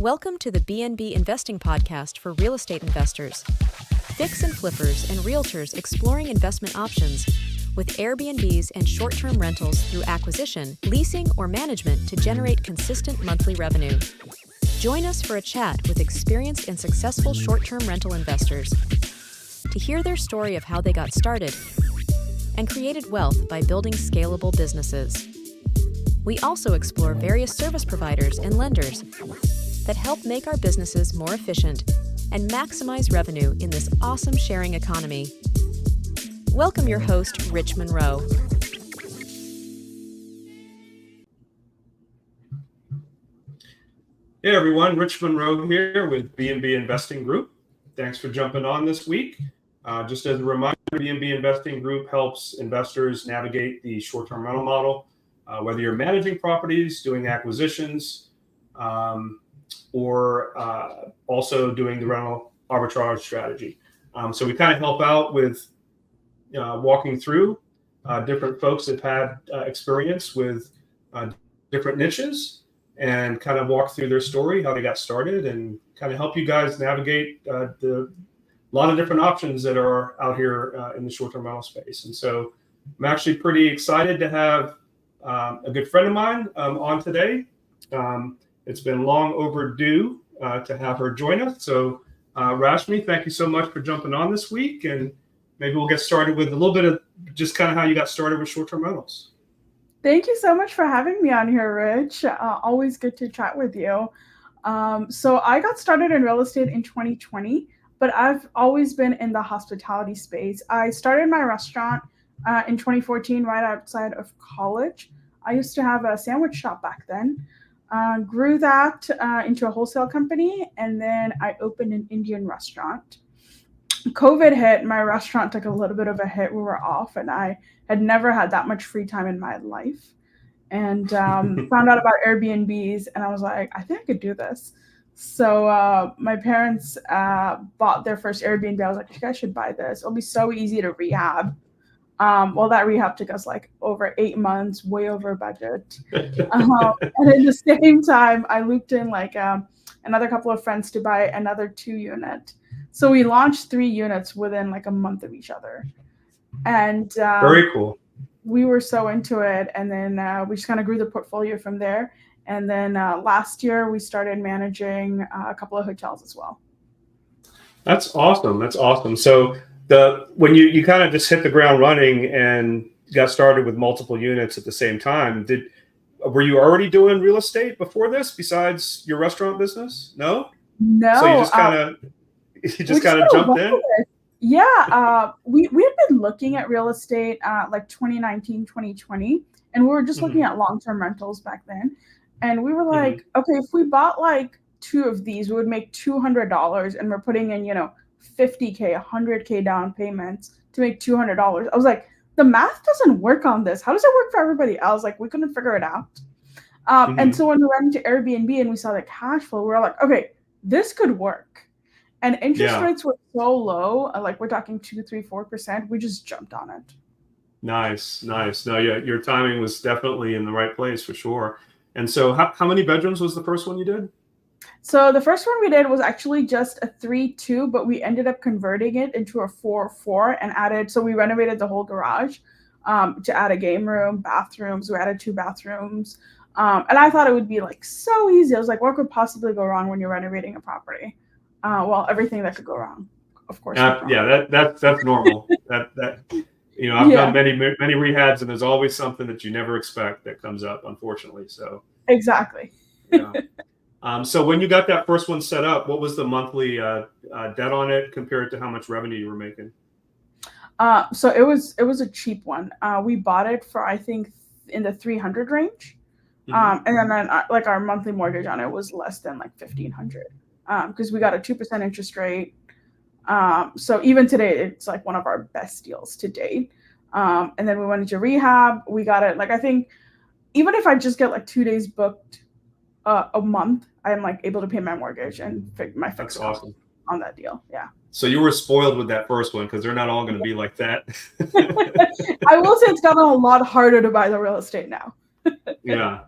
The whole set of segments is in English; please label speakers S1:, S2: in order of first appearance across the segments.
S1: Welcome to the BNB Investing Podcast for real estate investors. Fix and flippers and realtors exploring investment options with Airbnbs and short-term rentals through acquisition, leasing, or management to generate consistent monthly revenue. Join us for a chat with experienced and successful short-term rental investors to hear their story of how they got started and created wealth by building scalable businesses. We also explore various service providers and lenders that help make our businesses more efficient and maximize revenue in this awesome sharing economy. Welcome your host, Rich Munroe.
S2: Hey everyone, Rich Munroe here with BNB Investing Group. Thanks for jumping on this week. Just as a reminder, BNB Investing Group helps investors navigate the short-term rental model, whether you're managing properties, doing acquisitions, or also doing the rental arbitrage strategy. So we kind of help out with walking through different folks that had experience with different niches and kind of walk through their story, how they got started, and kind of help you guys navigate the lot of different options that are out here in the short-term rental space. And so I'm actually pretty excited to have a good friend of mine on today. It's been long overdue to have her join us. So Rashmi, thank you so much for jumping on this week. And maybe we'll get started with a little bit of just kind of how you got started with short-term rentals.
S3: Thank you so much for having me on here, Rich. Always good to chat with you. So I got started in real estate in 2020, but I've always been in the hospitality space. I started my restaurant in 2014, right outside of college. I used to have a sandwich shop back then. Grew that into a wholesale company, and then I opened an Indian restaurant. COVID hit, my restaurant took a little bit of a hit. We were off, and I had never had that much free time in my life. And found out about Airbnbs, and I was like, I think I could do this. So my parents bought their first Airbnb. I was like, you guys should buy this. It'll be so easy to rehab. Well, that rehab took us like over 8 months, way over budget. And at the same time, I looped in like another couple of friends to buy another 2 unit. So we launched 3 units within like a month of each other. And
S2: very cool.
S3: We were so into it. And then we just kind of grew the portfolio from there. And then last year we started managing a couple of hotels as well.
S2: That's awesome. That's awesome. So when you kind of just hit the ground running and got started with multiple units at the same time, were you already doing real estate before this besides your restaurant business? No?
S3: No.
S2: So you just kind of jumped in?
S3: Yeah. We had been looking at real estate like 2019, 2020, and we were just looking at long-term rentals back then. And we were like, okay, if we bought like 2 of these, we would make $200, and we're putting in, $50K, $100K down payments to make $200. I was like, the math doesn't work on this. How does it work for everybody else? Like, we couldn't figure it out. And so when we went into Airbnb and we saw the cash flow, we were like, okay, this could work. And interest rates were so low, like we're talking 2, 3, 4%. We just jumped on it.
S2: Nice. No, yeah, your timing was definitely in the right place for sure. And so how many bedrooms was the first one you did?
S3: So the first one we did was actually just a 3-2, but we ended up converting it into a 4-4 and added, so we renovated the whole garage to add a game room, bathrooms. We added 2 bathrooms. And I thought it would be like so easy. I was like, what could possibly go wrong when you're renovating a property? Well, everything that could go wrong, of course.
S2: Yeah, that's normal. I've done many rehabs, and there's always something that you never expect that comes up, unfortunately. So
S3: exactly.
S2: Yeah. So when you got that first one set up, what was the monthly debt on it compared to how much revenue you were making?
S3: So it was a cheap one. We bought it for, I think, in the 300 range. And then like our monthly mortgage on it was less than like 1,500 because we got a 2% interest rate. So even today, it's like one of our best deals to date. And then we went into rehab. We got it. Like, I think even if I just get like 2 days booked a month, I'm like able to pay my mortgage and my fixed cost on that deal. Yeah.
S2: So you were spoiled with that first one because they're not all going to be like that.
S3: I will say it's gotten a lot harder to buy the real estate now.
S2: Yeah.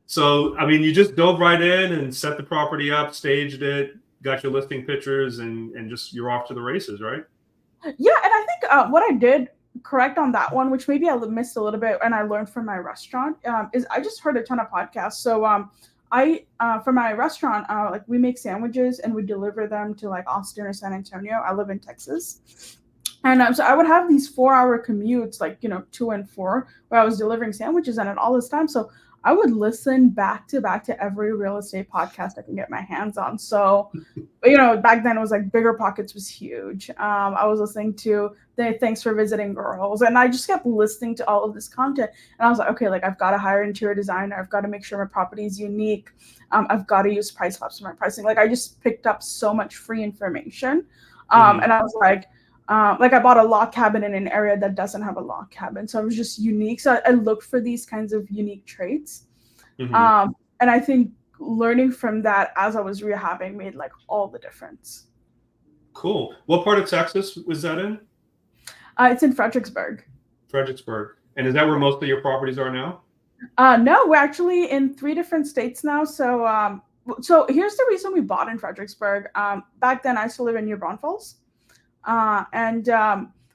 S2: So, I mean, you just dove right in and set the property up, staged it, got your listing pictures, and just you're off to the races, right?
S3: Yeah, and I think what I did correct on that one, which maybe I missed a little bit, and I learned from my restaurant, is I just heard a ton of podcasts. So I for my restaurant, like we make sandwiches and we deliver them to like Austin or San Antonio. I live in Texas. And so I would have these 4-hour commutes, like, two and four, where I was delivering sandwiches and at all this time. So I would listen back to every real estate podcast I can get my hands on. So, back then it was like Bigger Pockets was huge. I was listening to the Thanks for Visiting Girls, and I just kept listening to all of this content. And I was like, okay, like I've got to hire an interior designer. I've got to make sure my property is unique. I've got to use Price Labs for my pricing. Like I just picked up so much free information. And I was like I bought a log cabin in an area that doesn't have a log cabin. So it was just unique. So I looked for these kinds of unique traits. And I think learning from that as I was rehabbing made like all the difference.
S2: Cool. What part of Texas was that in?
S3: It's in Fredericksburg.
S2: Fredericksburg. And is that where most of your properties are now?
S3: No, we're actually in 3 different states now. So here's the reason we bought in Fredericksburg. Back then, I used to live in New Braunfels. And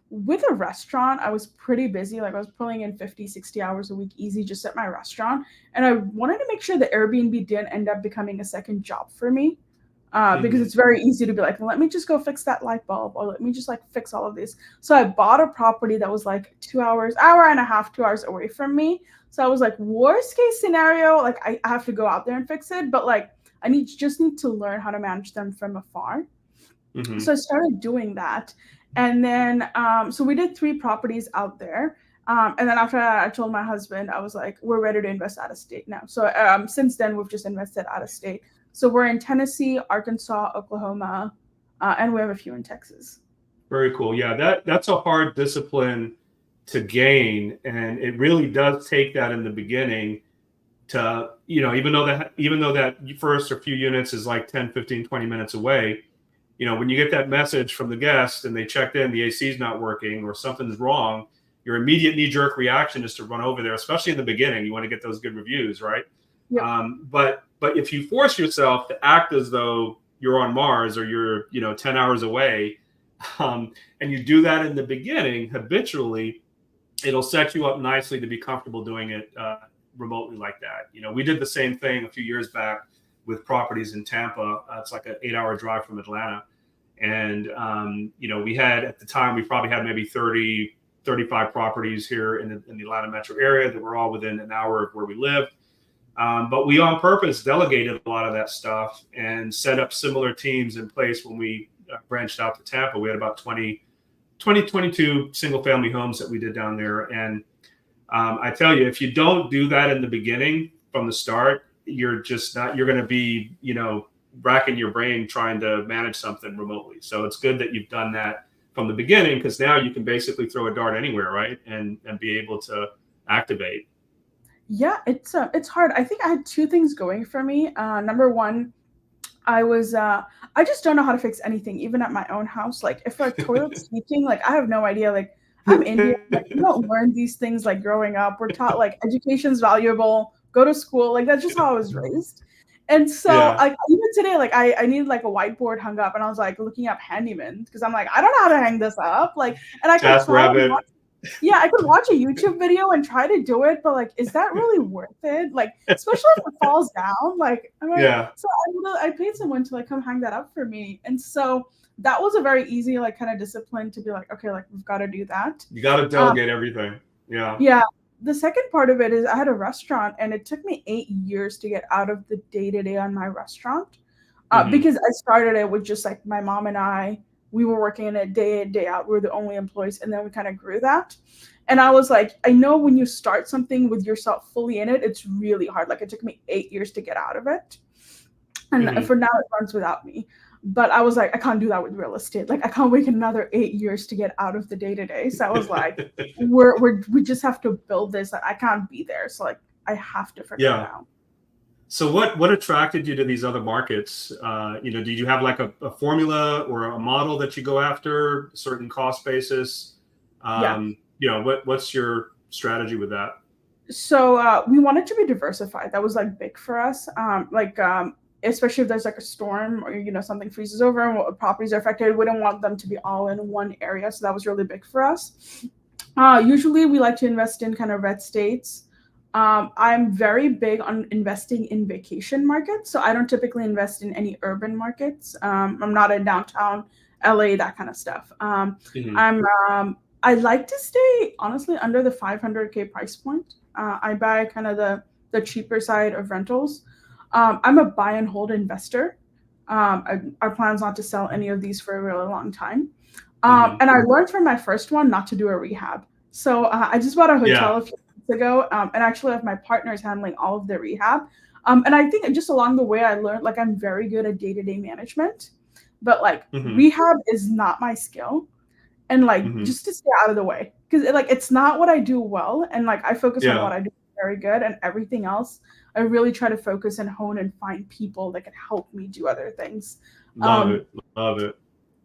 S3: with a restaurant, I was pretty busy. Like I was pulling in 50, 60 hours a week easy just at my restaurant. And I wanted to make sure the Airbnb didn't end up becoming a second job for me. Because it's very easy to be like, let me just go fix that light bulb, or let me just like fix all of this. So I bought a property that was like 2 hours, hour and a half, 2 hours away from me. So I was like, worst case scenario, like I have to go out there and fix it. But like, just need to learn how to manage them from afar. So I started doing that. And then, so we did 3 properties out there. And then after that, I told my husband, I was like, we're ready to invest out of state now. So since then, we've just invested out of state. So we're in Tennessee, Arkansas, Oklahoma, and we have a few in Texas.
S2: Very cool. Yeah, that's a hard discipline to gain. And it really does take that in the beginning to, even though that first or few units is like 10, 15, 20 minutes away, when you get that message from the guest and they checked in, the AC is not working or something's wrong, your immediate knee-jerk reaction is to run over there, especially in the beginning. You want to get those good reviews, right? Yep. But if you force yourself to act as though you're on Mars or you're 10 hours away, and you do that in the beginning habitually, it'll set you up nicely to be comfortable doing it remotely like that. We did the same thing a few years back with properties in Tampa. It's like an 8-hour drive from Atlanta. And, we had, at the time, we probably had maybe 30, 35 properties here in the Atlanta metro area that were all within an hour of where we lived. But we on purpose delegated a lot of that stuff and set up similar teams in place when we branched out to Tampa. We had about 22 single family homes that we did down there. And I tell you, if you don't do that in the beginning from the start, you're going to be, racking your brain trying to manage something remotely. So it's good that you've done that from the beginning, because now you can basically throw a dart anywhere, right? And be able to activate.
S3: Yeah, it's hard. I think I had 2 things going for me. Number one, I just don't know how to fix anything, even at my own house. Like if a toilet's leaking, like I have no idea. Like I'm Indian. Like, we don't learn these things like growing up. We're taught like education's valuable, go to school. Like that's just how I was raised. And so like even today, like I needed like a whiteboard hung up, and I was like looking up handyman because I'm like, I don't know how to hang this up. Like, and I could I could watch a YouTube video and try to do it, but like, is that really worth it? Like, especially if it falls down. Like, I'm like, so I paid someone to like come hang that up for me, and so that was a very easy like kind of discipline to be like, okay, like we've got to do that.
S2: You got to delegate everything.
S3: Yeah. The second part of it is I had a restaurant, and it took me 8 years to get out of the day-to-day on my restaurant because I started it with just like my mom and I. We were working in it day in, day out. We were the only employees, and then we kind of grew that. And I was like, I know when you start something with yourself fully in it, it's really hard. Like it took me 8 years to get out of it. And for now, it runs without me. But I was like, I can't do that with real estate. Like I can't wait another 8 years to get out of the day-to-day. So I was like, we just have to build this. I can't be there. So like I have to figure it out.
S2: So what attracted you to these other markets? Did you have like a formula or a model that you go after, certain cost basis? What's your strategy with that?
S3: So we wanted to be diversified. That was like big for us. Especially if there's like a storm or something freezes over and properties are affected, we don't want them to be all in one area. So that was really big for us. Usually we like to invest in kind of red states. I'm very big on investing in vacation markets, so I don't typically invest in any urban markets. I'm not in downtown LA, that kind of stuff. I like to stay honestly under the 500K price point. I buy kind of the cheaper side of rentals. I'm a buy and hold investor. Our plan's not to sell any of these for a really long time. And I learned from my first one not to do a rehab. So I just bought a hotel a few months ago, and actually have my partners handling all of the rehab. And I think just along the way, I learned like I'm very good at day-to-day management, but like rehab is not my skill. And like just to stay out of the way, because it's not what I do well, and like I focus on what I do very good, and everything else I really try to focus and hone and find people that can help me do other things.
S2: Love it.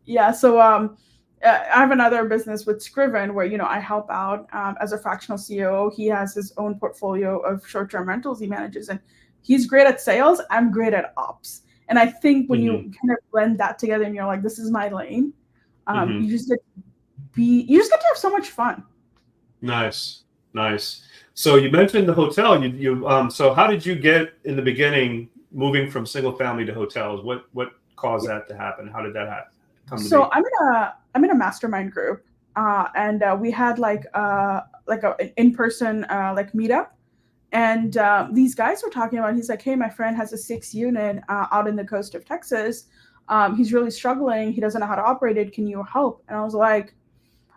S3: Yeah, so I have another business with Scriven where I help out as a fractional CEO. He has his own portfolio of short-term rentals he manages, and he's great at sales. I'm great at ops, and I think when you kind of blend that together and you're like, this is my lane, you just get to have so much fun.
S2: Nice. So you mentioned the hotel. So how did you get in the beginning moving from single family to hotels? What caused that to happen? How did that come to be?
S3: So I'm in a mastermind group, and we had like an in-person like meetup, and these guys were talking about. He's like, hey, my friend has a 6-unit out in the coast of Texas. He's really struggling. He doesn't know how to operate it. Can you help? And I was like,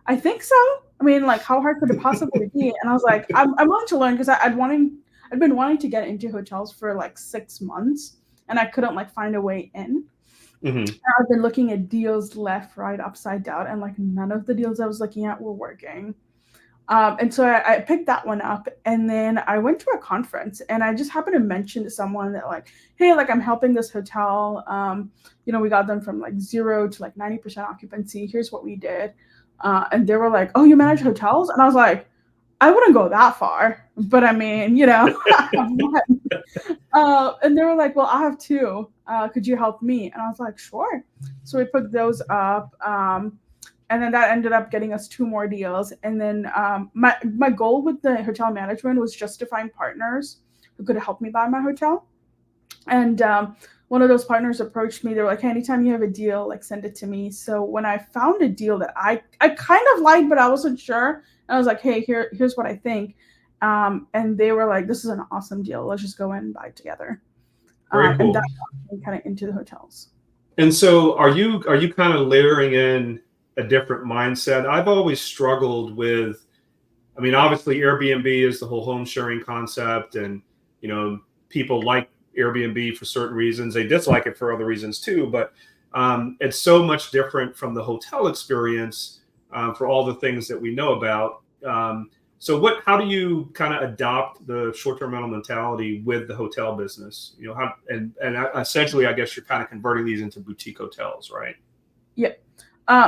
S3: I think so. I mean, like, how hard could it possibly be? And I was like, I'm willing to learn, because I'd been wanting to get into hotels for like 6 months, and I couldn't like find a way in. And I've been looking at deals left, right, upside down, and like none of the deals I was looking at were working. And so I picked that one up, and then I went to a conference, and I just happened to mention to someone that like, hey, like I'm helping this hotel. We got them from like 0 to like 90% occupancy. Here's what we did. And they were like, oh, you manage hotels? And I was like, I wouldn't go that far, but I mean, and they were like, well, I have 2. Could you help me? And I was like, sure. So we put those up. And then that ended up getting us 2 more deals. And then my goal with the hotel management was just to find partners who could help me buy my hotel. And one of those partners approached me. They were like, hey, anytime you have a deal, like send it to me. So when I found a deal that I kind of liked, but I wasn't sure, and I was like, hey, here's what I think. And they were like, this is an awesome deal. Let's just go in and buy it together.
S2: Very cool.
S3: And that got me kind of into the hotels.
S2: And so are you kind of layering in a different mindset? I've always struggled with, I mean, obviously Airbnb is the whole home sharing concept, and, people like Airbnb for certain reasons. They dislike it for other reasons too, but it's so much different from the hotel experience for all the things that we know about. So how do you kind of adopt the short-term rental mentality with the hotel business? And essentially, I guess you're kind of converting these into boutique hotels, right?
S3: Yeah.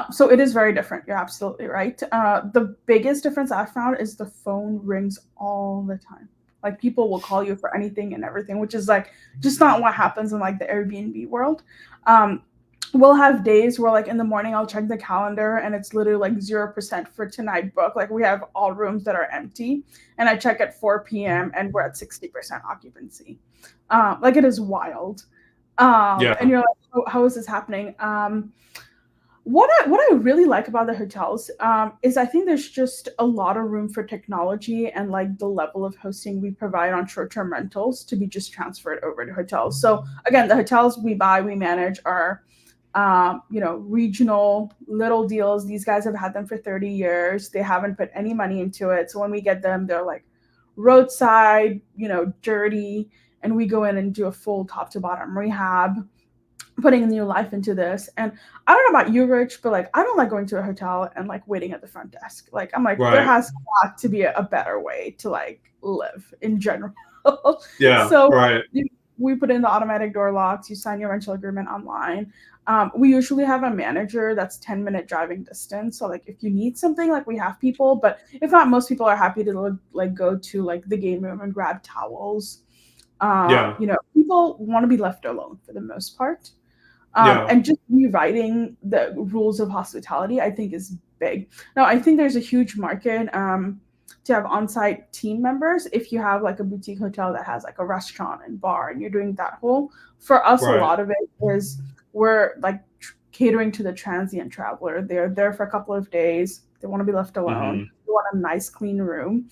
S3: So it is very different. You're absolutely right. The biggest difference I found is the phone rings all the time. Like people will call you for anything and everything, which is like just not what happens in like the Airbnb world. We'll have days where like in the morning I'll check the calendar and it's literally like 0% for tonight book. Like we have all rooms that are empty, and I check at 4 p.m. and we're at 60% occupancy. Like it is wild. And you're like, how is this happening? What I really like about the hotels is I think there's just a lot of room for technology and like the level of hosting we provide on short-term rentals to be just transferred over to hotels. So again, the hotels we manage are, regional little deals. These guys have had them for 30 years. They haven't put any money into it. So when we get them, they're like roadside, dirty, and we go in and do a full top to bottom rehab, putting a new life into this. And I don't know about you, Rich, but like I don't like going to a hotel and like waiting at the front desk. Like I'm like, there has got to be a better way to like live in general.
S2: Yeah.
S3: So
S2: right.
S3: we put in the automatic door locks. You sign your rental agreement online. We usually have a manager that's 10-minute driving distance. So like if you need something, like we have people, but if not, most people are happy to like go to like the game room and grab towels.
S2: Yeah.
S3: People want to be left alone for the most part.
S2: Yeah.
S3: And just rewriting the rules of hospitality, I think, is big. Now, I think there's a huge market to have on-site team members. If you have like a boutique hotel that has like a restaurant and bar and you're doing that whole, for us, a
S2: Right.
S3: lot of it is we're like catering to the transient traveler. They're there for a couple of days. They want to be left alone. They want a nice, clean room.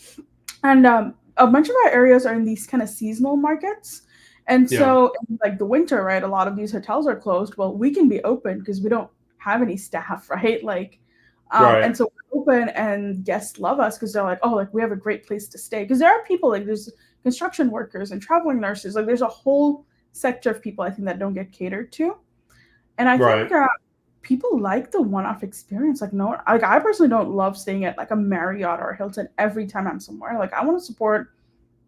S3: And a bunch of our areas are in these kind of seasonal markets. And so in like the winter, right, a lot of these hotels are closed. Well, we can be open because we don't have any staff, right? Like,
S2: Right.
S3: and so we're open and guests love us because they're like, oh, like we have a great place to stay. Because there are people like there's construction workers and traveling nurses. Like there's a whole sector of people I think that don't get catered to. And I
S2: Right.
S3: think people like the one-off experience. Like I personally don't love staying at like a Marriott or a Hilton every time I'm somewhere. Like I want to support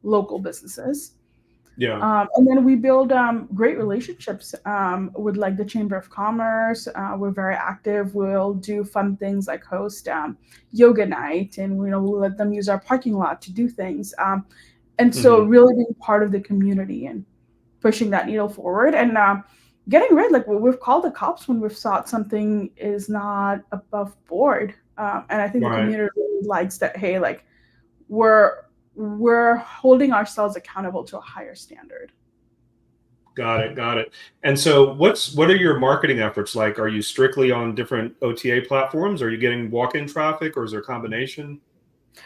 S3: local businesses.
S2: Yeah.
S3: And then we build great relationships with like the Chamber of Commerce. We're very active. We'll do fun things like host yoga night, and we'll let them use our parking lot to do things. And so really being part of the community and pushing that needle forward and getting rid, like we've called the cops when we've thought something is not above board. And I think the community really likes that, hey, like we're holding ourselves accountable to a higher standard.
S2: Got it. And so what are your marketing efforts like? Are you strictly on different OTA platforms? Are you getting walk-in traffic, or is there a combination?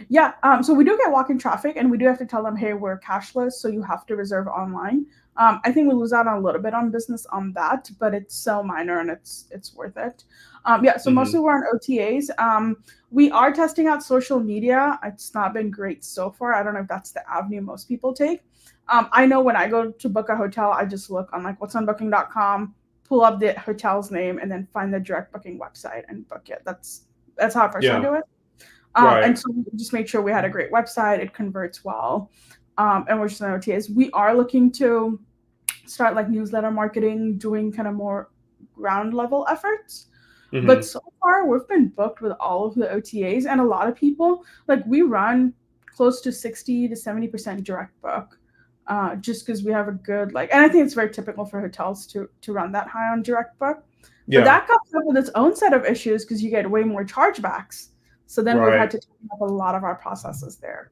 S3: Yeah, so we do get walk-in traffic, and we do have to tell them, hey, we're cashless, so you have to reserve online. I think we lose out on a little bit on business on that, but it's so minor and it's worth it. So mostly we're on OTAs. We are testing out social media. It's not been great so far. I don't know if that's the avenue most people take. I know when I go to book a hotel, I just look on like what's on booking.com, pull up the hotel's name, and then find the direct booking website and book it. That's how I personally do it. And so we just made sure we had a great website. It converts well. And we're just on OTAs. We are looking to start like newsletter marketing, doing kind of more ground level efforts. But so far we've been booked with all of the OTAs, and a lot of people, like we run close to 60 to 70% direct book, just because we have a good and I think it's very typical for hotels to run that high on direct book. But that comes up with its own set of issues because you get way more chargebacks. So then we've had to tighten up a lot of our processes there.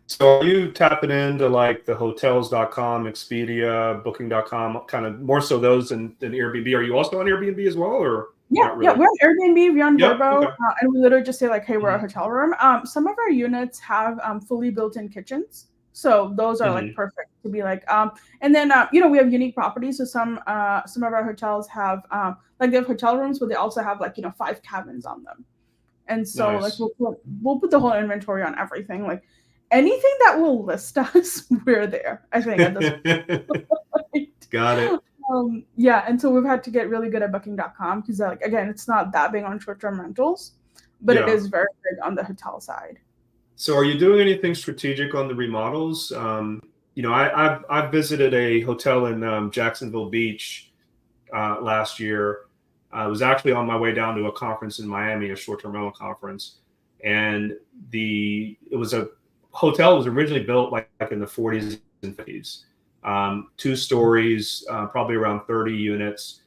S2: So are you tapping into like the hotels.com, Expedia, booking.com, kind of more so those than Airbnb? Are you also on Airbnb as well, or not really?
S3: Yeah, we're on Airbnb, we're on Vrbo,
S2: Okay.
S3: and we literally just say like, hey, we're a hotel room. Some of our units have fully built-in kitchens. So those are like perfect to be like, and then, we have unique properties. So some of our hotels have, like they have hotel rooms, but they also have like, 5 cabins on them. And so
S2: Nice.
S3: like we'll put the whole inventory on everything. Like anything that will list us, we're there, I think, at this point.
S2: Got it.
S3: And so we've had to get really good at booking.com because like again, it's not that big on short-term rentals, but it is very big on the hotel side.
S2: So are you doing anything strategic on the remodels? I've visited a hotel in Jacksonville Beach last year. I was actually on my way down to a conference in Miami, a short-term rental conference, and it was a hotel that was originally built like in the 40s and 50s, 2 stories, probably around 30 units,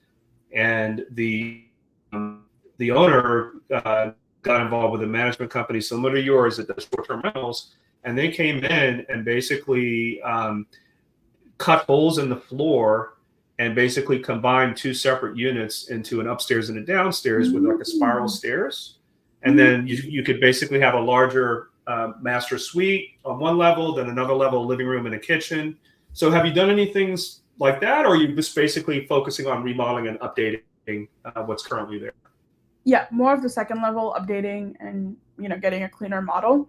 S2: and the owner got involved with a management company similar to yours that does short-term rentals, and they came in and basically cut holes in the floor and basically combined 2 separate units into an upstairs and a downstairs with like a spiral stairs. And then you could basically have a larger master suite on one level, then another level, living room and a kitchen. So have you done any things like that, or are you just basically focusing on remodeling and updating what's currently there?
S3: Yeah, more of the second level, updating and, getting a cleaner model.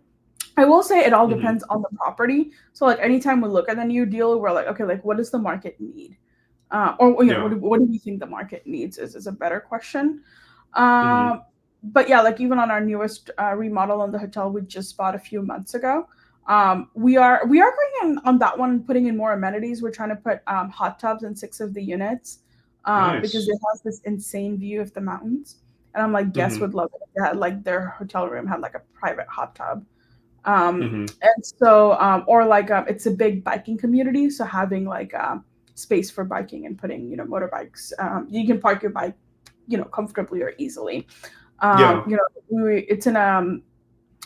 S3: I will say it all depends on the property. So like anytime we look at a new deal, we're like, okay, like what does the market need? What do we think the market needs is a better question. But yeah, like even on our newest remodel on the hotel we just bought a few months ago, we are going on that one, putting in more amenities. We're trying to put hot tubs in 6 of the units because it has this insane view of the mountains. And I'm like, guests would love it. They had like their hotel room had like a private hot tub. And so, or like it's a big biking community. So having like space for biking and putting, motorbikes, you can park your bike, comfortably or easily. It's in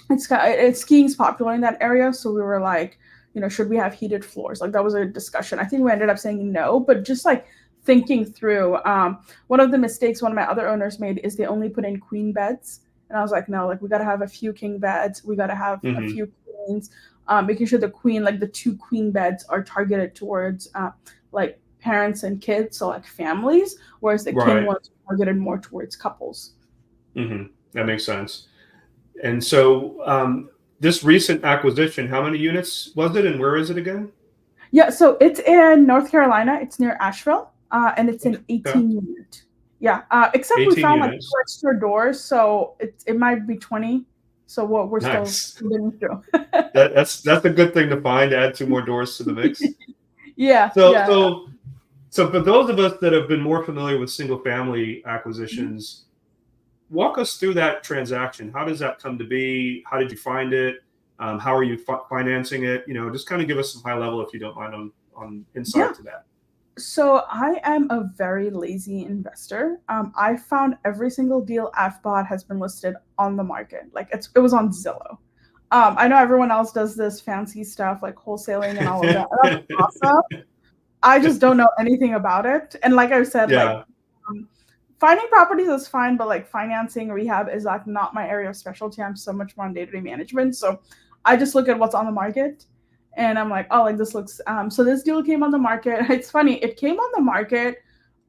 S3: it's skiing's popular in that area, so we were like, should we have heated floors? Like that was a discussion. I think we ended up saying no, but just like thinking through, one of the mistakes one of my other owners made is they only put in queen beds, and I was like, no, like we got to have a few king beds, we got to have a few queens, making sure the 2 queen beds are targeted towards like parents and kids, so like families, whereas the king ones are targeted more towards couples.
S2: That makes sense. And so this recent acquisition, how many units was it and where is it again?
S3: Yeah, so it's in North Carolina. It's near Asheville, and it's an 18 unit. Yeah, except we found units. Like 2 extra doors, so it might be 20. So what we're still getting through.
S2: That's a good thing to find. Add 2 more doors to the mix.
S3: Yeah.
S2: So for those of us that have been more familiar with single family acquisitions, walk us through that transaction. How does that come to be? How did you find it? How are you financing it? Just kind of give us some high level, if you don't mind, on insight to that.
S3: So I am a very lazy investor. I found every single deal I've bought has been listed on the market. Like it was on Zillow. I know everyone else does this fancy stuff like wholesaling and all of that. That's awesome. I just don't know anything about it. And like I said, finding properties is fine, but like financing rehab is like not my area of specialty. I'm so much more on day-to-day management. So I just look at what's on the market and I'm like, oh, like this looks, so this deal came on the market. It's funny. It came on the market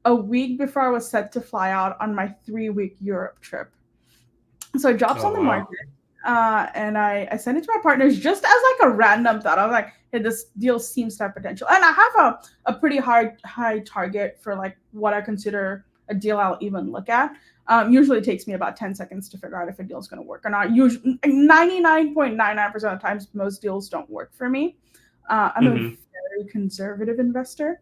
S3: a week before I was set to fly out on my 3-week Europe trip. So it drops on the market. And I sent it to my partners just as like a random thought. I was like, hey, this deal seems to have potential. And I have a pretty high target for like what I consider a deal I'll even look at. Usually it takes me about 10 seconds to figure out if a deal is going to work or not. Usually 99.99% of the times, most deals don't work for me. I'm a very conservative investor.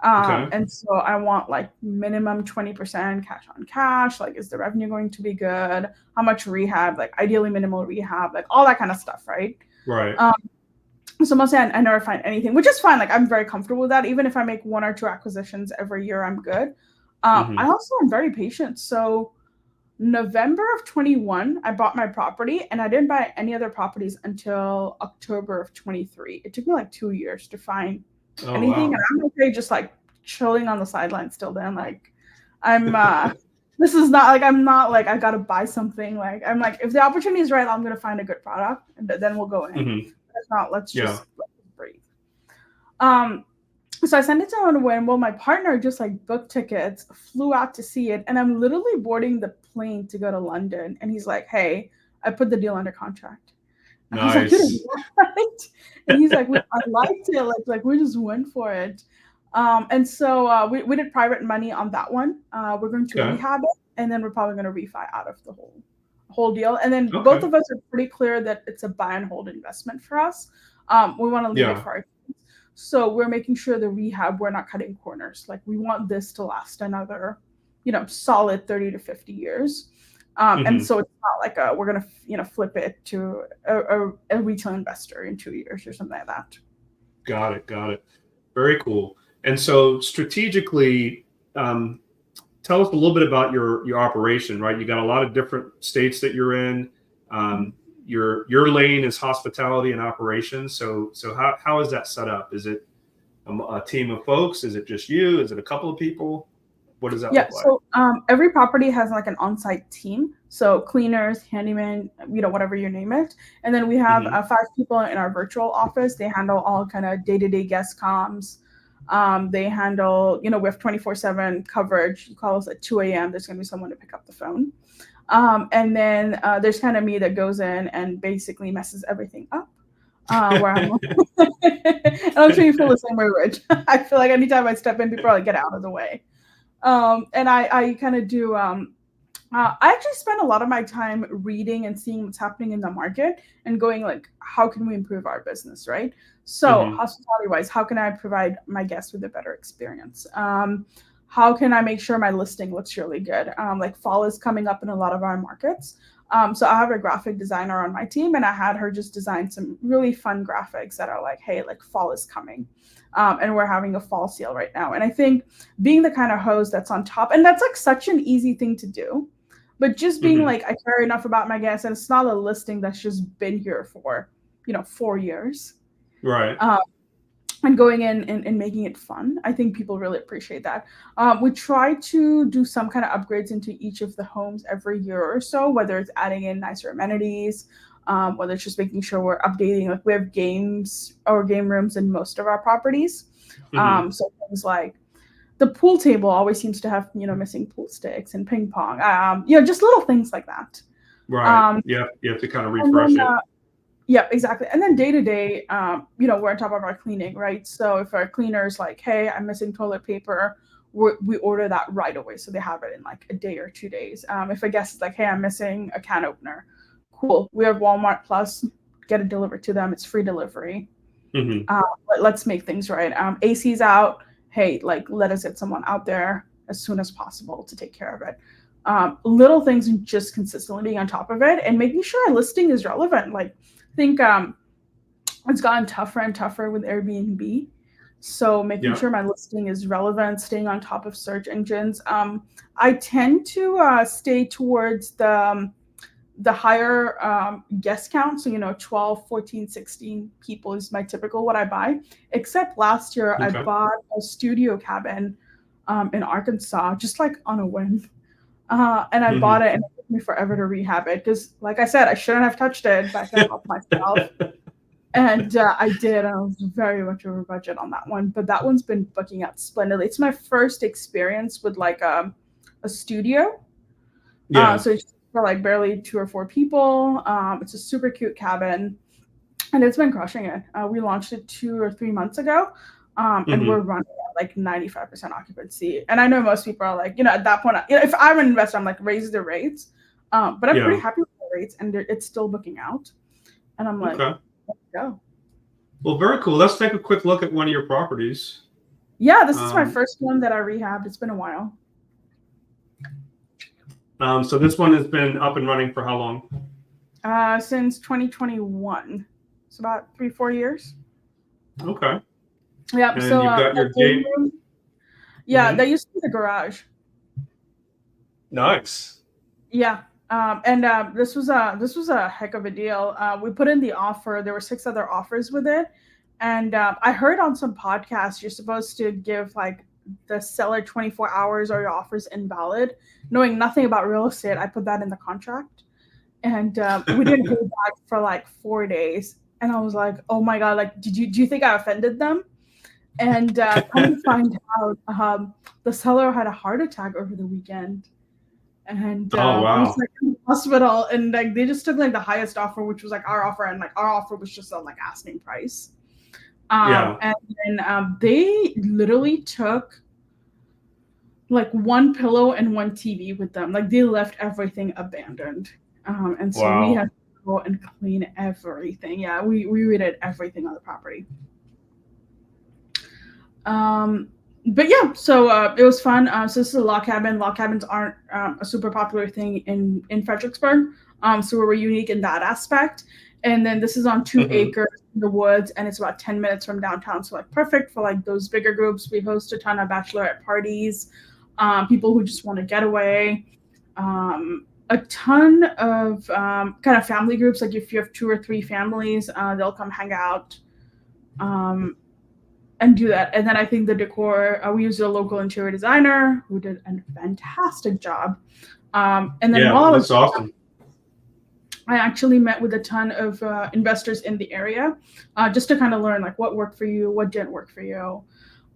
S3: And so I want like minimum 20% cash on cash. Like, is the revenue going to be good? How much rehab? Like ideally minimal rehab, like all that kind of stuff. Right. So mostly I never find anything, which is fine. Like I'm very comfortable with that. Even if I make 1 or 2 acquisitions every year, I'm good. I also am very patient. So November of 21, I bought my property and I didn't buy any other properties until October of 23. It took me like 2 years to find anything. Wow. And I'm okay just like chilling on the sidelines still then. Like I'm, this is not like, I'm not like, I got to buy something. Like, I'm like, if the opportunity is right, I'm going to find a good product and then we'll go in. If not, let's just breathe. So I sent it to him when, well, my partner just like booked tickets, flew out to see it. And I'm literally boarding the plane to go to London. And he's like, hey, I put the deal under contract. And
S2: nice.
S3: I was like, right? And he's like, I liked it. Like we just went for it. And so we did private money on that one. We're going to rehab it. And then we're probably going to refi out of the whole deal. And then both of us are pretty clear that it's a buy and hold investment for us. We want to leave it for our kids. So we're making sure the rehab, we're not cutting corners. Like we want this to last another, solid 30 to 50 years. And so it's not like we're going to, flip it to a retail investor in 2 years or something like that.
S2: Got it. Very cool. And so strategically, tell us a little bit about your operation, right? You got a lot of different states that you're in. Your lane is hospitality and operations. So how is that set up? Is it a team of folks? Is it just you? Is it a couple of people? What does that look like?
S3: So every property has like an on-site team. So cleaners, handyman, whatever you name it. And then we have 5 people in our virtual office. They handle all kind of day-to-day guest comms. They handle, we have 24/7 coverage. You call us at 2 a.m. There's going to be someone to pick up the phone. And then there's kind of me that goes in and basically messes everything up. Where I'm and I'm sure you feel the same way, Rich. I feel like anytime I step in, people are like, get out of the way. And I kind of do I actually spend a lot of my time reading and seeing what's happening in the market and going like, how can we improve our business, right? So
S2: Hmm.
S3: hospitality wise, how can I provide my guests with a better experience? How can I make sure my listing looks really good? Like fall is coming up in a lot of our markets. So I have a graphic designer on my team, and I had her just design some really fun graphics that are like, hey, like fall is coming. And we're having a fall sale right now. And I think being the kind of host that's on top, and that's like such an easy thing to do, but just being
S2: Hmm.
S3: like, I care enough about my guests, and it's not a listing that's just been here for 4 years,
S2: Right.
S3: um, and going in and making it fun. I think people really appreciate that. We try to do some kind of upgrades into each of the homes every year or so, whether it's adding in nicer amenities, whether it's just making sure we're updating. Like we have games or game rooms in most of our properties.
S2: Hmm.
S3: So things like the pool table always seems to have missing pool sticks and ping pong. Just little things like that.
S2: Right.
S3: Um,
S2: Yeah. You have to kind of
S3: and
S2: refresh
S3: then
S2: it.
S3: yeah, exactly. And then day to day, we're on top of our cleaning, right? So if our cleaner's like, hey, I'm missing toilet paper, we order that right away, so they have it in like a day or 2 days. If a guest is like, hey, I'm missing a can opener, cool. We have Walmart Plus, get it delivered to them. It's free delivery.
S2: Hmm.
S3: Let's make things right. AC's out. Hey, like let us get someone out there as soon as possible to take care of it. Little things and just consistently being on top of it and making sure our listing is relevant. Like I think it's gotten tougher and tougher with Airbnb. So making
S2: Yeah.
S3: sure my listing is relevant, staying on top of search engines. I tend to stay towards the higher guest count. So, 12, 14, 16 people is my typical what I buy. Except last year, I
S2: Okay.
S3: bought a studio cabin in Arkansas, just like on a whim. And I bought
S2: Hmm.
S3: it, and it took me forever to rehab it because, like I said, I shouldn't have touched it, but I couldn't help myself. And I did, and I was very much over budget on that one. But that one's been booking out splendidly. It's my first experience with like a studio.
S2: Yeah.
S3: So it's for like barely 2 or 4 people. It's a super cute cabin, and it's been crushing it. We launched it 2 or 3 months ago, and we're
S2: Hmm.
S3: running at like 95% occupancy. And I know most people are like, at that point, if I'm an investor, I'm like, raise the rates. But I'm pretty
S2: Yeah.
S3: happy with the rates, and it's still booking out. And I'm like,
S2: Okay.
S3: let's go.
S2: Well, very cool. Let's take a quick look at one of your properties.
S3: Yeah, this is my
S2: Um,
S3: first one that I rehabbed. It's been a while.
S2: so this one has been up and running for how long?
S3: Since 2021. It's about 3, 4 years.
S2: Okay.
S3: Yeah.
S2: And
S3: So
S2: you've got
S3: the
S2: your
S3: game
S2: gate.
S3: room. Yeah,
S2: Hmm.
S3: that used to be the garage.
S2: Nice.
S3: Yeah. And this was a heck of a deal. We put in the offer. There were 6 other offers with it, and I heard on some podcasts you're supposed to give like the seller 24 hours or your offer's invalid. Knowing nothing about real estate, I put that in the contract, and we didn't hear back for like 4 days. And I was like, oh my god, like, do you think I offended them? And come to find out, the seller had a heart attack over the weekend, and
S2: Oh,
S3: was
S2: wow.
S3: like in the hospital, and like they just took like the highest offer, which was like our offer, and like our offer was just on like asking price.
S2: Yeah.
S3: And then they literally took like one pillow and one TV with them. Like they left everything abandoned, and so we had
S2: Wow.
S3: to go and clean everything. Yeah, we redid everything on the property. Um, but yeah, so it was fun. So this is a log cabin. Log cabins aren't a super popular thing in Fredericksburg. So we were unique in that aspect. And then this is on two
S2: Hmm.
S3: acres in the woods, and it's about 10 minutes from downtown. So like perfect for like those bigger groups. We host a ton of bachelorette parties, people who just want to get away. A ton of kind of family groups. Like if you have 2 or 3 families, they'll come hang out. Um, and do that. And then I think the decor, we used a local interior designer who did a fantastic job. And then while
S2: Yeah,
S3: I was
S2: that's awesome.
S3: I actually met with a ton of investors in the area, just to kind of learn like what worked for you, what didn't work for you.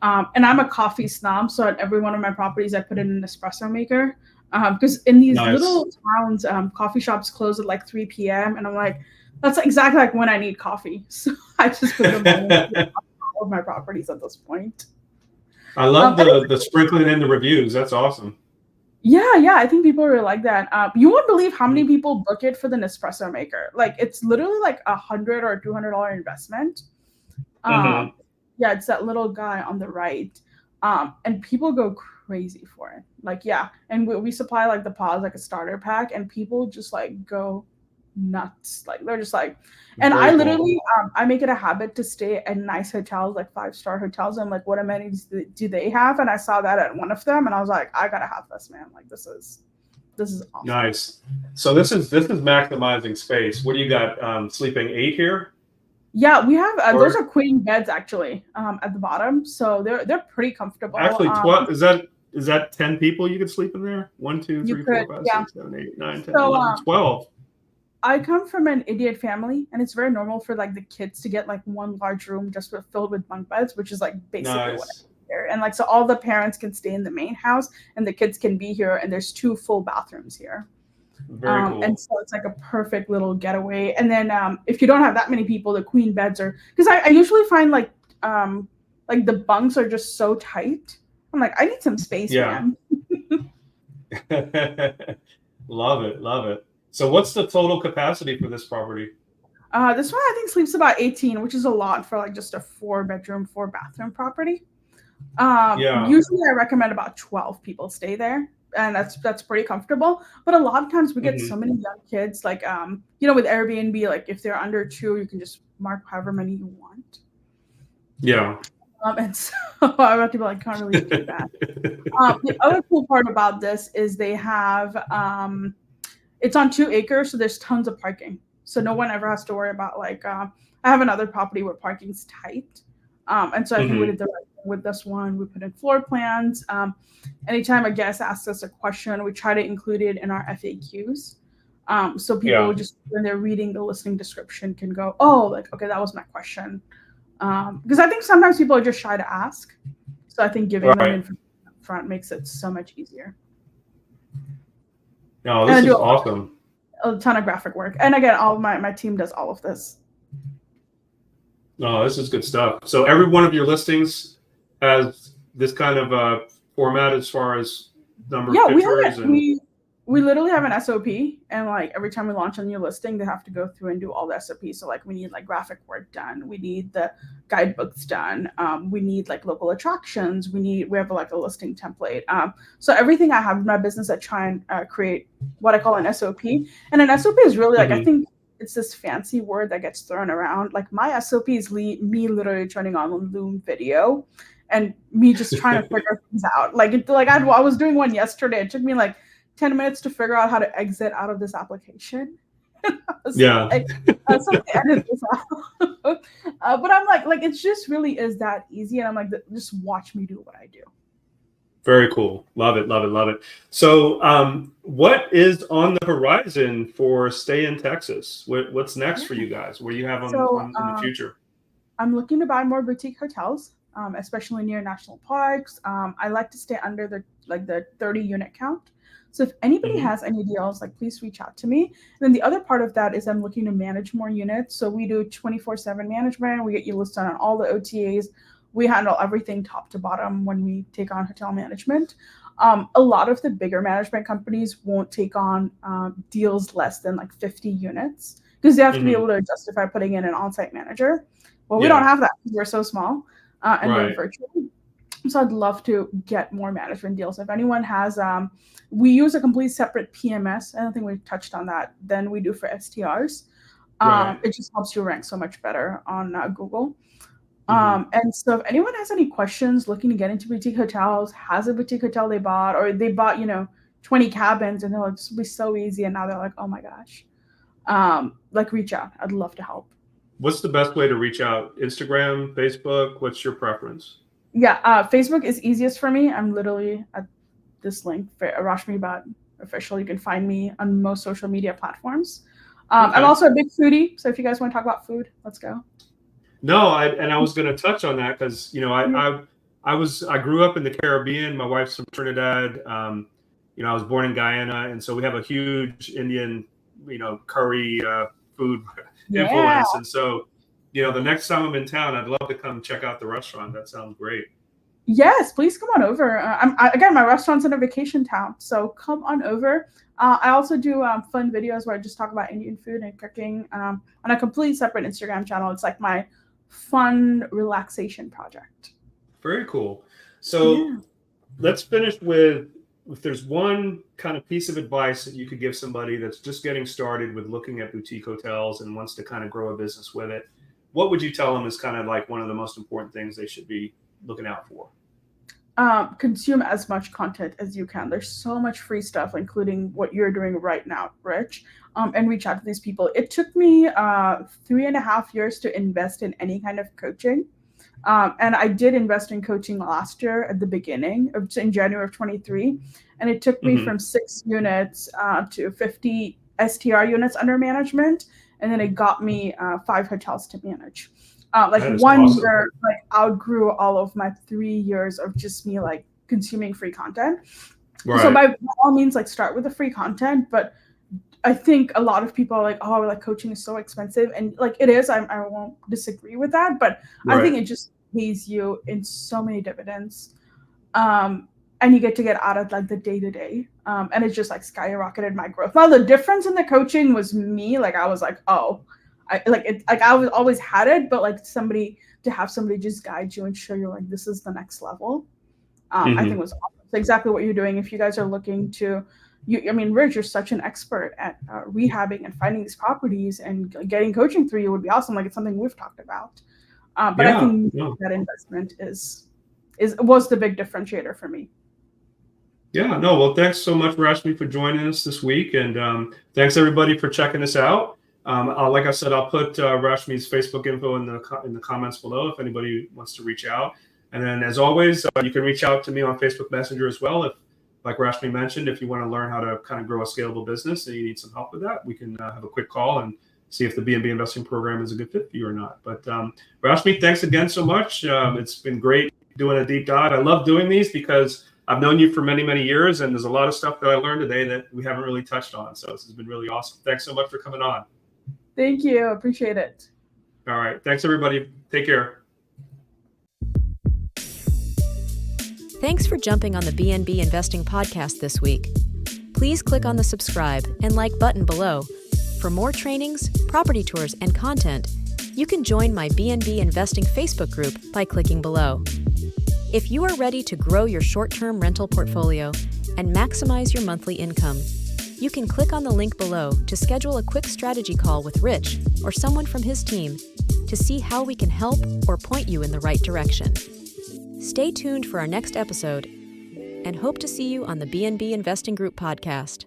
S3: And I'm a coffee snob, so at every one of my properties, I put in an espresso maker. Because in these
S2: Nice.
S3: little towns, coffee shops close at like 3 p.m. And I'm like, that's exactly like when I need coffee. So I just put them all of my properties at this point.
S2: I love
S3: And
S2: the sprinkling in the reviews. That's awesome.
S3: Yeah, I think people really like that. You won't believe how many people book it for the Nespresso maker. Like it's literally like $100 or $200 investment.
S2: Mm-hmm.
S3: Yeah, it's that little guy on the right. And people go crazy for it. Like, yeah. And we supply like the pods, like a starter pack, and people just like go nuts. Like they're just like, and I
S2: Very cool.
S3: literally, I make it a habit to stay at nice hotels, like 5-star hotels. And like, what amenities do they have? And I saw that at one of them, and I was like, I gotta have this, man. Like, this is awesome.
S2: Nice. So this is maximizing space. What do you got? Sleeping 8 here?
S3: Yeah, we have those
S2: Or
S3: are queen beds actually at the bottom, so they're pretty comfortable.
S2: actually 12, is that 10 people you could sleep in there? 1, 2,
S3: You
S2: 3,
S3: could,
S2: 4, 5,
S3: yeah.
S2: 6, 7, 8, 9, 10,
S3: So
S2: 11, 12.
S3: I come from an Indian family, and it's very normal for like the kids to get like one large room just filled with bunk beds, which is like basically what I
S2: Nice.
S3: do here. And like so all the parents can stay in the main house, and the kids can be here, and there's 2 full bathrooms here.
S2: Very cool.
S3: And so it's like a perfect little getaway. And then if you don't have that many people, the queen beds are because I usually find like the bunks are just so tight. I'm like, I need some space,
S2: Yeah.
S3: man.
S2: Love it. So what's the total capacity for this property?
S3: This one I think sleeps about 18, which is a lot for like just a 4-bedroom, 4-bathroom property.
S2: Yeah.
S3: Usually I recommend about 12 people stay there, and that's pretty comfortable. But a lot of times we get so many young kids, like with Airbnb, like if they're under 2, you can just mark however many you want.
S2: Yeah.
S3: And so I have to be like, can't really do that. The other cool part about this is they have it's on 2 acres, so there's tons of parking. So no one ever has to worry about like I have another property where parking's tight. And so I think we did the right thing with this one. We put in floor plans. Anytime a guest asks us a question, we try to include it in our FAQs. So people just when they're reading the listing description can go, oh, like, okay, that was my question. Because I think sometimes people are just shy to ask. So I think giving them information up front makes it so much easier.
S2: No, this is awesome.
S3: A ton of graphic work. And again, all of my team does all of this.
S2: No, this is good stuff. So every one of your listings has this kind of format as far as number of pictures.
S3: We literally have an SOP, and like every time we launch a new listing, they have to go through and do all the SOP. So like we need like graphic work done, we need the guidebooks done, we need like local attractions, we have like a listing template. So everything I have in my business, I try and create what I call an SOP. And an SOP is really like I think it's this fancy word that gets thrown around. Like my SOP is me literally turning on Loom video and me just trying to figure things out. I was doing one yesterday. It took me like 10 minutes to figure out how to exit out of this application. Edit this out. But I'm like, it just really is that easy. And I'm like, just watch me do what I do.
S2: Very cool. Love it. So what is on the horizon for Stay in Texas? What's next for you guys? What do you have in the future?
S3: I'm looking to buy more boutique hotels, especially near national parks. I like to stay under the 30 unit count. So if anybody has any deals, like please reach out to me. And then the other part of that is I'm looking to manage more units. So we do 24/7 management. We get you listed on all the OTAs. We handle everything top to bottom when we take on hotel management. A lot of the bigger management companies won't take on deals less than like 50 units because they have to be able to justify putting in an on-site manager. Well, we don't have that because we're so small and we're virtual. So I'd love to get more management deals. If anyone has, we use a complete separate PMS. I don't think we touched on that than we do for STRs. It just helps you rank so much better on Google. And so if anyone has any questions looking to get into boutique hotels, has a boutique hotel they bought, or they bought, 20 cabins and they're like, this will be so easy. And now they're like, oh my gosh, reach out. I'd love to help.
S2: What's the best way to reach out? Instagram, Facebook? What's your preference?
S3: Yeah, Facebook is easiest for me. I'm literally at this link for Rashmi Baht official. You can find me on most social media platforms. I'm also a big foodie, so if you guys want to talk about food, let's go.
S2: No, I was going to touch on that because I grew up in the Caribbean. My wife's from Trinidad. I was born in Guyana, and so we have a huge Indian, curry food influence. And so, the next time I'm in town, I'd love to come check out the restaurant. That sounds great.
S3: Yes, please come on over. Again, my restaurant's in a vacation town, so come on over. I also do fun videos where I just talk about Indian food and cooking on a completely separate Instagram channel. It's like my fun relaxation project.
S2: Very cool. So
S3: Yeah.
S2: let's finish with, if there's one kind of piece of advice that you could give somebody that's just getting started with looking at boutique hotels and wants to kind of grow a business with it, what would you tell them is kind of like one of the most important things they should be looking out for?
S3: Consume as much content as you can. There's so much free stuff, including what you're doing right now, Rich, and reach out to these people. It took me 3.5 years to invest in any kind of coaching. And I did invest in coaching last year at the beginning in January of 23. And it took me from 6 units to 50 STR units under management. And then it got me 5 hotels to manage. Like one
S2: awesome.
S3: year, like outgrew all of my 3 years of just me like consuming free content.
S2: Right.
S3: So by all means, like start with the free content. But I think a lot of people are like, oh, like coaching is so expensive. And like it is, I won't disagree with that. But
S2: Right.
S3: I think it just pays you in so many dividends. And you get to get out of like the day-to-day. And it just like skyrocketed my growth. Now the difference in the coaching was me. Like I was like, oh, I was always had it, but like to have somebody just guide you and show you like this is the next level. I think was awesome. It's exactly what you're doing. If you guys are looking to, I mean, Rich, you're such an expert at rehabbing and finding these properties, and getting coaching through you would be awesome. Like it's something we've talked about. But I think that investment was the big differentiator for me.
S2: Yeah, no, well, thanks so much, Rashmi, for joining us this week. And thanks everybody for checking us out. Like I said, I'll put Rashmi's Facebook info in the comments below if anybody wants to reach out. And then, as always, you can reach out to me on Facebook Messenger as well. If, like Rashmi mentioned, if you want to learn how to kind of grow a scalable business and you need some help with that, we can have a quick call and see if the B&B investing program is a good fit for you or not. But Rashmi, thanks again so much. It's been great doing a deep dive. I love doing these because I've known you for many, many years, and there's a lot of stuff that I learned today that we haven't really touched on. So this has been really awesome. Thanks so much for coming on.
S3: Thank you. Appreciate it.
S2: All right. Thanks, everybody. Take care.
S1: Thanks for jumping on the B&B Investing Podcast this week. Please click on the subscribe and like button below. For more trainings, property tours, and content, you can join my B&B Investing Facebook group by clicking below. If you are ready to grow your short-term rental portfolio and maximize your monthly income, you can click on the link below to schedule a quick strategy call with Rich or someone from his team to see how we can help or point you in the right direction. Stay tuned for our next episode and hope to see you on the B&B Investing Group podcast.